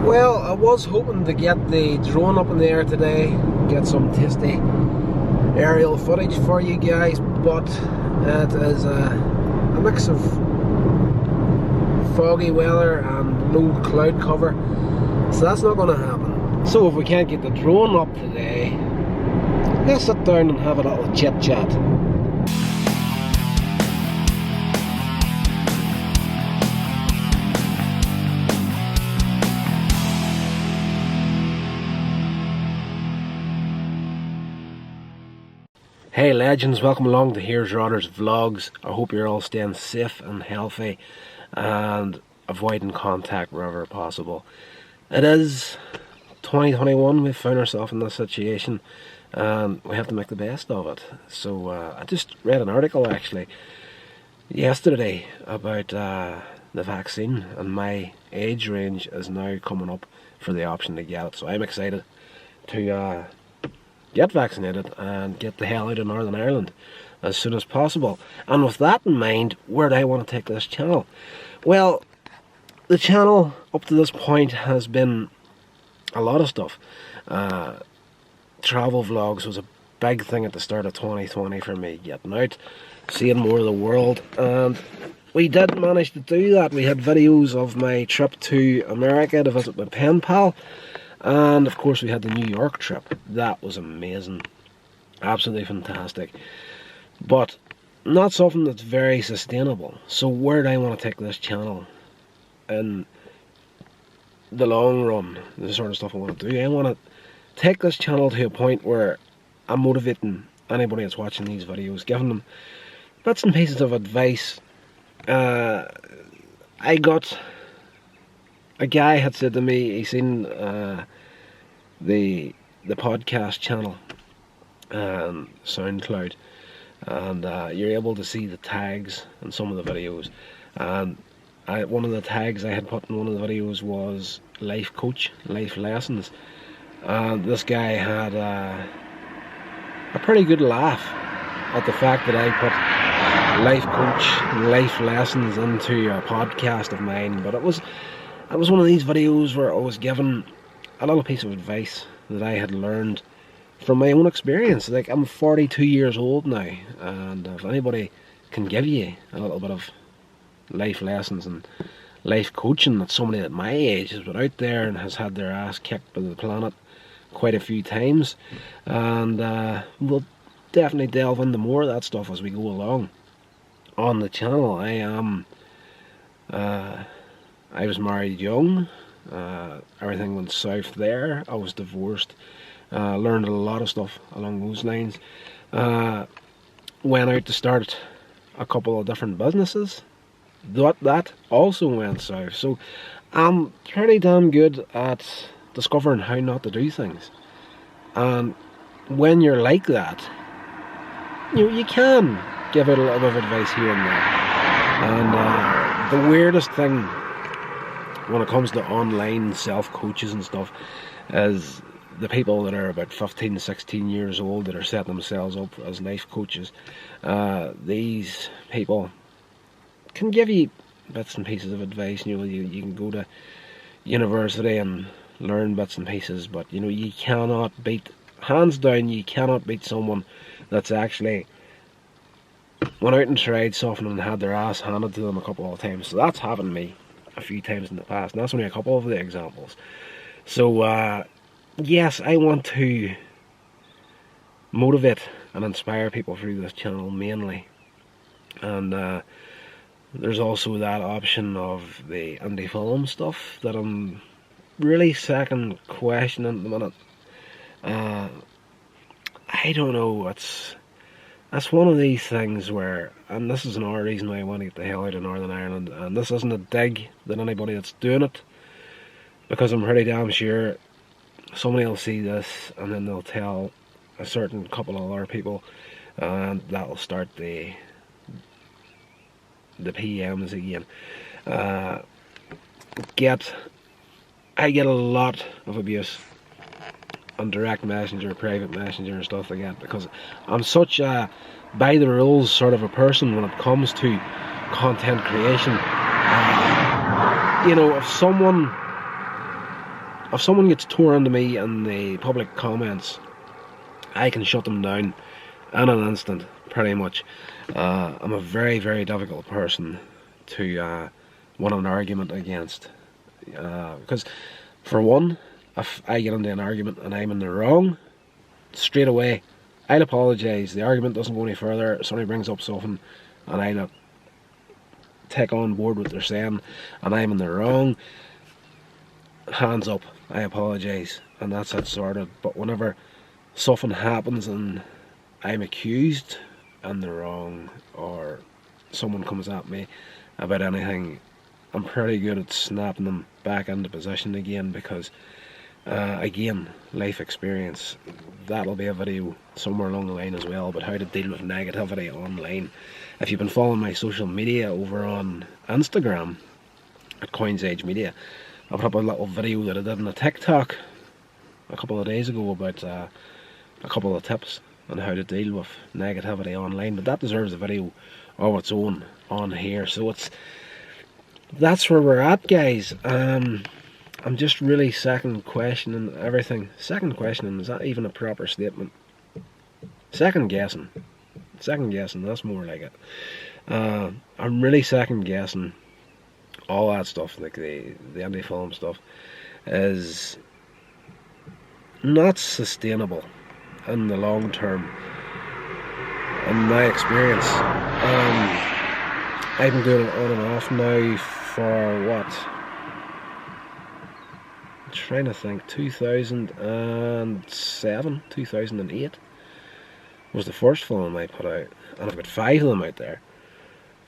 Well, I was hoping to get the drone up in the air today, get some tasty aerial footage for you guys, but it is a mix of foggy weather and low cloud cover, so that's not going to happen. So if we can't get the drone up today, let's sit down and have a little chit chat. Hey legends, welcome along to Here's Rodders Vlogs. I hope you're all staying safe and healthy and avoiding contact wherever possible. It is 2021, we've found ourselves in this situation and we have to make the best of it. So I just read an article actually yesterday about the vaccine, and my age range is now coming up for the option to get it. So I'm excited to get vaccinated and get the hell out of Northern Ireland as soon as possible. And with that in mind, where do I want to take this channel? Well, the channel up to this point has been a lot of stuff. Travel vlogs was a big thing at the start of 2020 for me, getting out, seeing more of the world, and we did manage to do that. We had videos of my trip to America to visit my pen pal. And of course we had the New York trip. That was amazing. Absolutely fantastic. But not something that's very sustainable. So where do I want to take this channel in the long run? The sort of stuff I want to do. I want to take this channel to a point where I'm motivating anybody that's watching these videos, giving them bits and pieces of advice. A guy had said to me, he's seen the podcast channel and SoundCloud, and you're able to see the tags in some of the videos. And one of the tags I had put in one of the videos was life coach, life lessons. And this guy had a pretty good laugh at the fact that I put life coach and life lessons into a podcast of mine, but it was one of these videos where I was given a little piece of advice that I had learned from my own experience. Like, I'm 42 years old now, and if anybody can give you a little bit of life lessons and life coaching, that somebody at my age has been out there and has had their ass kicked by the planet quite a few times. And we'll definitely delve into more of that stuff as we go along on the channel. I was married young, everything went south there. I was divorced, learned a lot of stuff along those lines. Went out to start a couple of different businesses. That also went south. So I'm pretty damn good at discovering how not to do things. And when you're like that, you can give out a little bit of advice here and there. And the weirdest thing when it comes to online self-coaches and stuff is the people that are about 15, 16 years old that are setting themselves up as life coaches. These people can give you bits and pieces of advice. You can go to university and learn bits and pieces, but you cannot beat, hands down, you cannot beat someone that's actually went out and tried something and had their ass handed to them a couple of times. So that's happened to me a few times in the past, and that's only a couple of the examples. So yes, I want to motivate and inspire people through this channel mainly, and there's also that option of the indie film stuff that I'm really second questioning at the minute. I don't know, that's one of these things where, and this is another reason why I want to get the hell out of Northern Ireland, and this isn't a dig at anybody that's doing it, because I'm pretty damn sure somebody will see this and then they'll tell a certain couple of other people, and that'll start the PMs again. I get a lot of abuse on direct messenger, private messenger and stuff like that, because I'm such a by the rules sort of a person when it comes to content creation. If someone if someone gets tore into me in the public comments, I can shut them down in an instant, pretty much. I'm a very, very difficult person to win an argument against. Because, for one, if I get into an argument and I'm in the wrong, straight away, I'll apologise. The argument doesn't go any further. Somebody brings up something, and I'll take on board what they're saying, and I'm in the wrong. Hands up, I apologise, and that's it sorted. But whenever something happens and I'm accused in the wrong, or someone comes at me about anything, I'm pretty good at snapping them back into position again, because again, life experience. That'll be a video somewhere along the line as well about how to deal with negativity online. If you've been following my social media over on Instagram at Coins Age Media, I put up a little video that I did on a TikTok a couple of days ago about a couple of tips on how to deal with negativity online, but that deserves a video of its own on here. So that's where we're at, guys. I'm just really second questioning everything. Second questioning, is that even a proper statement? Second guessing, that's more like it. I'm really second guessing all that stuff, like the anti-film stuff is not sustainable in the long term, in my experience. I've been doing it on and off now for what? I'm trying to think. 2007, 2008 was the first film I put out, and I've got 5 of them out there.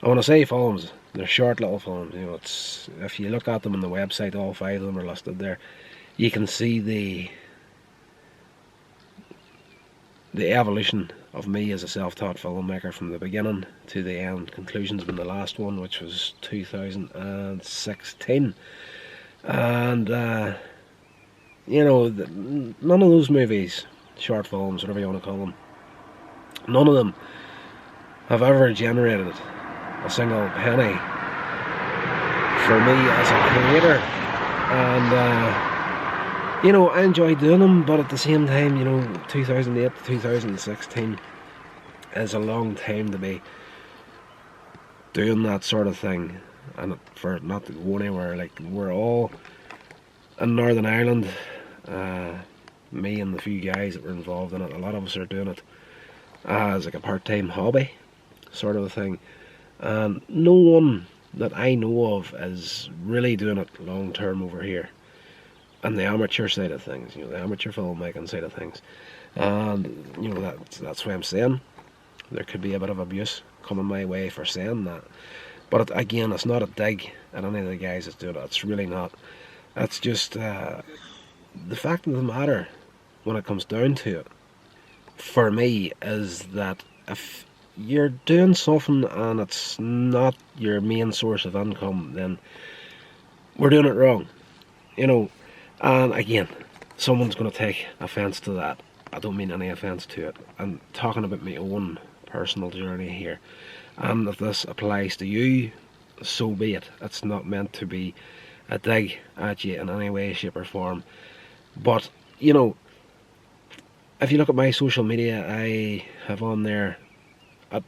And when I say films, they're short little films. You know, it's, if you look at them on the website, all 5 of them are listed there. You can see the evolution of me as a self-taught filmmaker from the beginning to the end. Conclusion's been the last one, which was 2016. And you know, none of those movies, short films, whatever you want to call them, none of them have ever generated a single penny for me as a creator. And you know, I enjoy doing them, but at the same time, you know, 2008 to 2016 is a long time to be doing that sort of thing, and for it not to go anywhere. Like, we're all in Northern Ireland, me and the few guys that were involved in it, a lot of us are doing it as like a part-time hobby sort of a thing, and no one that I know of is really doing it long term over here on the amateur side of things, you know, the amateur filmmaking side of things. And you know, that's why I'm saying there could be a bit of abuse coming my way for saying that. But again, it's not a dig at any of the guys that's doing it. It's really not. It's just the fact of the matter, when it comes down to it, for me, is that if you're doing something and it's not your main source of income, then we're doing it wrong, you know. And again, someone's going to take offence to that. I don't mean any offence to it. I'm talking about my own personal journey here, and if this applies to you, so be it. It's not meant to be a dig at you in any way, shape or form. But you know, if you look at my social media, I have on there, I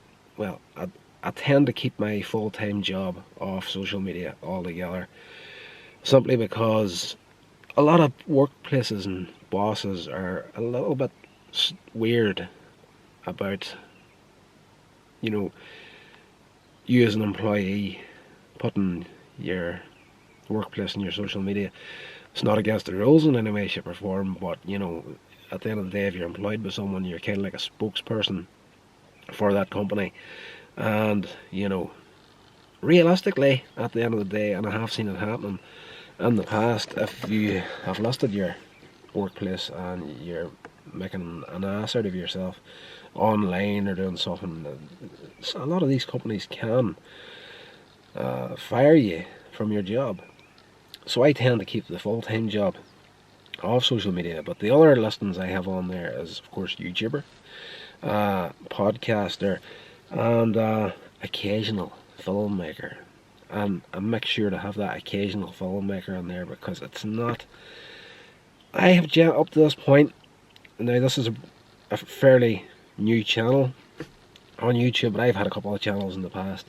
tend to keep my full-time job off social media altogether, simply because a lot of workplaces and bosses are a little bit weird about, you know, you as an employee putting your workplace in your social media. It's not against the rules in any way, shape or form, but you know, at the end of the day, if you're employed by someone, you're kind of like a spokesperson for that company. And you know, realistically, at the end of the day, and I have seen it happening in the past, if you have listed your workplace and you're making an ass out of yourself online or doing something, a lot of these companies can fire you from your job. So I tend to keep the full-time job off social media, but the other listings I have on there is, of course, YouTuber, podcaster, and occasional filmmaker. And I make sure to have that occasional filmmaker on there, because it's not I have up to this point, now this is a fairly new channel on YouTube, but I've had a couple of channels in the past,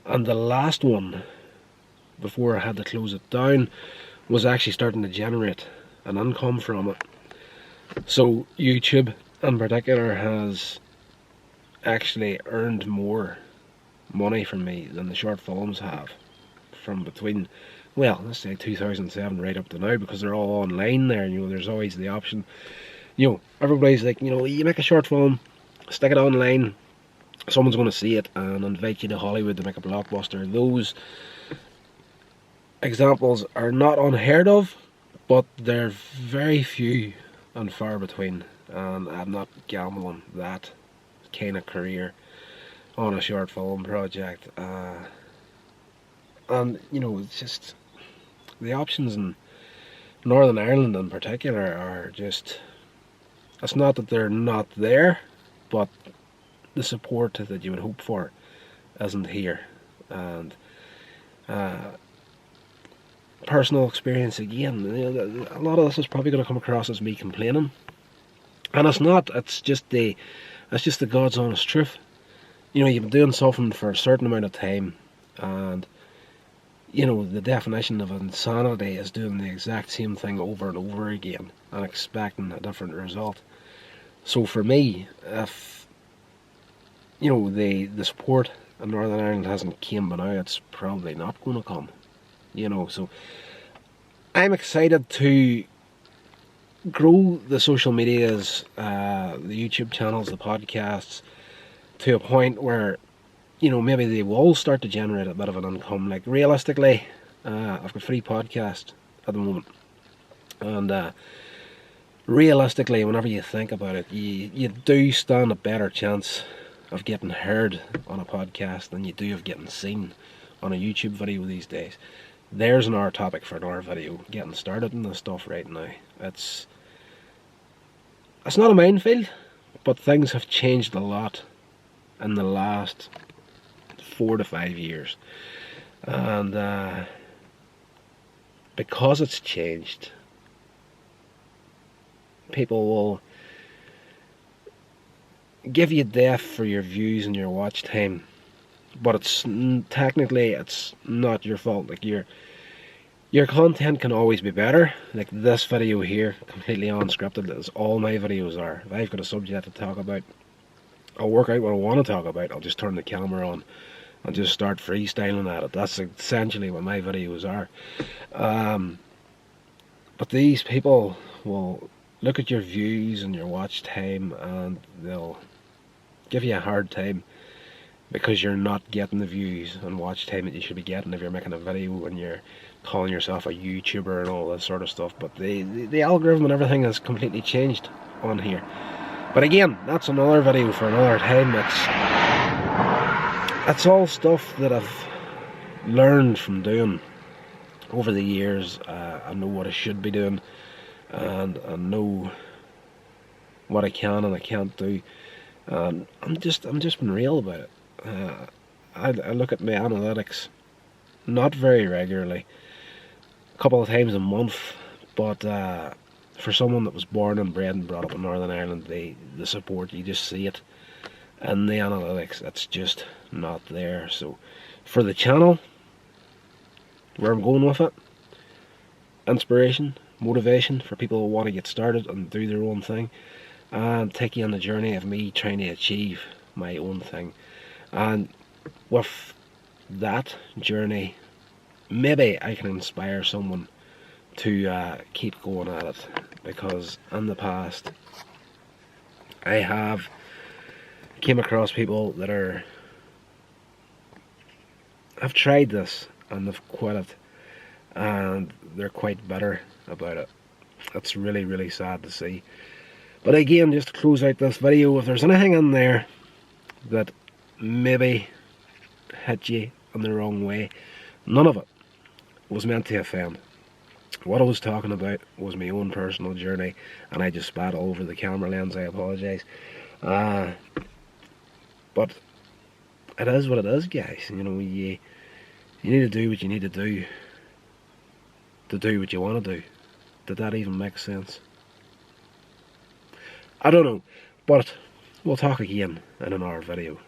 and the last one, before I had to close it down, was actually starting to generate an income from it. So YouTube in particular has actually earned more money from me than the short films have, from between, well, let's say 2007 right up to now, because they're all online there. You know, there's always the option, you know, everybody's like, you know, you make a short film, stick it online, someone's going to see it and invite you to Hollywood to make a blockbuster. Those examples are not unheard of, but they're very few and far between, and I'm not gambling that kind of career on a short film project. And you know, it's just the options in Northern Ireland in particular are just, it's not that they're not there, but the support that you would hope for isn't here. And personal experience again, you know, a lot of this is probably going to come across as me complaining, and it's not. It's just the God's honest truth. You know, you've been doing something for a certain amount of time, and you know, the definition of insanity is doing the exact same thing over and over again and expecting a different result. So for me, if you know, the support in Northern Ireland hasn't came by now, it's probably not going to come. You know, so I'm excited to grow the social medias, the YouTube channels, the podcasts, to a point where, you know, maybe they will start to generate a bit of an income. Like, realistically, I've got 3 podcasts at the moment, and realistically, whenever you think about it, you do stand a better chance of getting heard on a podcast than you do of getting seen on a YouTube video these days. There's another topic for another video, getting started in this stuff right now. It's not a minefield, but things have changed a lot in the last 4 to 5 years. And because it's changed, people will give you death for your views and your watch time, but it's technically it's not your fault. Like, your content can always be better. Like this video here, completely unscripted, as all my videos are. If I've got a subject to talk about, I'll work out what I want to talk about. I'll just turn the camera on and just start freestyling at it. That's essentially what my videos are. But these people will look at your views and your watch time, and they'll give you a hard time because you're not getting the views and watch time that you should be getting if you're making a video and you're calling yourself a YouTuber and all that sort of stuff. But the algorithm and everything has completely changed on here. But again, that's another video for another time. It's all stuff that I've learned from doing over the years. I know what I should be doing, and I know what I can and I can't do. And I'm just being real about it. I look at my analytics not very regularly, a couple of times a month, but for someone that was born and bred and brought up in Northern Ireland, the support, you just see it in the analytics. It's just not there. So for the channel, where I'm going with it, inspiration, motivation for people who want to get started and do their own thing, and take you on the journey of me trying to achieve my own thing. And with that journey, maybe I can inspire someone to keep going at it, because in the past I have came across people that have tried this and they've quit it, and they're quite bitter about it. It's really, really sad to see. But again, just to close out this video, if there's anything in there that maybe hit you in the wrong way, none of it was meant to offend. What I was talking about was my own personal journey, and I just spat all over the camera lens. I apologise. But it is what it is, guys. You know, you need to do what you need to do what you want to do, Did that even make sense? I don't know, but we'll talk again in another video.